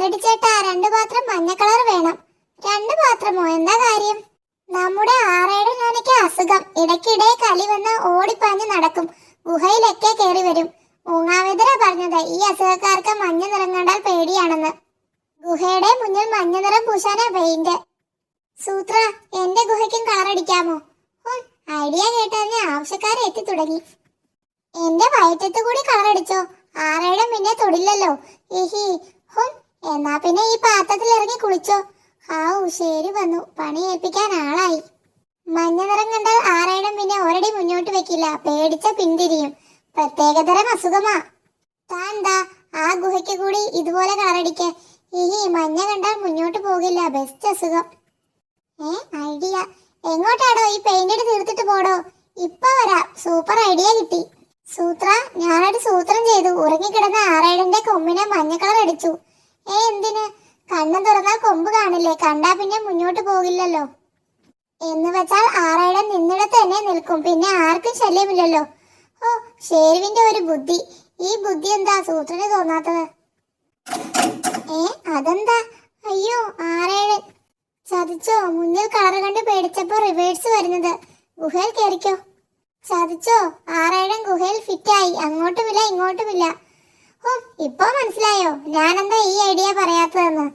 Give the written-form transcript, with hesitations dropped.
പേടിച്ചേട്ടാ, 2 പാത്രം മഞ്ഞ കളർ വേണം. 2 പാത്രമോ? എന്താ കാര്യം? നമ്മുടെ ആറയുടെ ഞാനൊക്കെ അസുഖം. ഇടയ്ക്കിടെ കലി വന്ന് ഓടിപ്പാഞ്ഞ് നടക്കും, ഗുഹയിലൊക്കെ കയറി വരും. മൂങ്ങാവേദര പറഞ്ഞത് ഈ അസുഖക്കാർക്ക് മഞ്ഞ നിറം കണ്ടാൽ പേടിയാണെന്ന്. ഗുഹയുടെ മുന്നിൽ മഞ്ഞ നിറം പൂശാനാ പെയിന്റ്. സൂത്ര, എന്റെ ഗുഹയ്ക്കും കളറടിക്കാമോ? ഐഡിയ കേട്ടതിന് ആവശ്യക്കാരെ എത്തി തുടങ്ങി. എന്റെ വയറ്റത്ത് കൂടി കളറടിച്ചോ? ആറയുടെ പിന്നെ തൊടില്ലല്ലോ. ഹിഹി. എന്നാ പിന്നെ ഈ പാത്രത്തിൽ ഇറങ്ങി കുളിച്ചോ. ശരി വന്നു, പണി ഏൽപ്പിക്കാൻ ആളായി. മഞ്ഞ നിറം കണ്ടാൽ ആറയുടെ പിന്നെ ഒരടി മുന്നോട്ട് വെക്കില്ല, പേടിച്ച പിന്തിരിയും. പ്രത്യേകതരം അസുഖമാ. താൻ എന്താ ആ ഗുഹയ്ക്ക് കൂടി ഇതുപോലെ കളറടിക്ക്. മഞ്ഞ കണ്ടാൽ മുന്നോട്ട് പോകില്ല, ബെസ്റ്റ് അസുഖം. ഐഡിയ. എങ്ങോട്ടാടോ? ഈ പെയിന്റ് തീർത്തിട്ട് പോടോ. ഇപ്പൊ വരാം. സൂപ്പർ ഐഡിയ കിട്ടി. സൂത്ര, ഞാനൊരു സൂത്രം ചെയ്തു. ഉറങ്ങിക്കിടന്ന ആറേഴന്റെ കൊമ്പിനെ മഞ്ഞ കളർ അടിച്ചു. എന്തിന്? കണ്ണു തുറന്നാൽ കൊമ്പ് കാണില്ലേ, കണ്ടാ പിന്നെ മുന്നോട്ട് പോകില്ലല്ലോ. എന്ന് വെച്ചാൽ ആറേഴൻ നിന്നിടത്ത് തന്നെ നിൽക്കും, പിന്നെ ആർക്കും ശല്യമില്ലല്ലോ. ഷേരുവിന്റെ ഒരു ബുദ്ധി. ഈ ബുദ്ധി എന്താ സൂത്രന് തോന്നാത്തത്? അതെന്താ? അയ്യോ, ആറേഴൻ ചതിച്ചോ? മുന്നിൽ കളർ കണ്ട് പേടിച്ചപ്പോ റിവേഴ്സ് വരുന്നത്. ഗുഹയിൽ കയറിക്കോ. ചതിച്ചോ? ആറേഴൻ ഗുഹയിൽ ഫിറ്റായി, അങ്ങോട്ടുമില്ല ഇങ്ങോട്ടുമില്ല. ഇപ്പൊ മനസ്സിലായോ ഞാനെന്താ ഈ ഐഡിയ പറയാത്തതെന്ന്?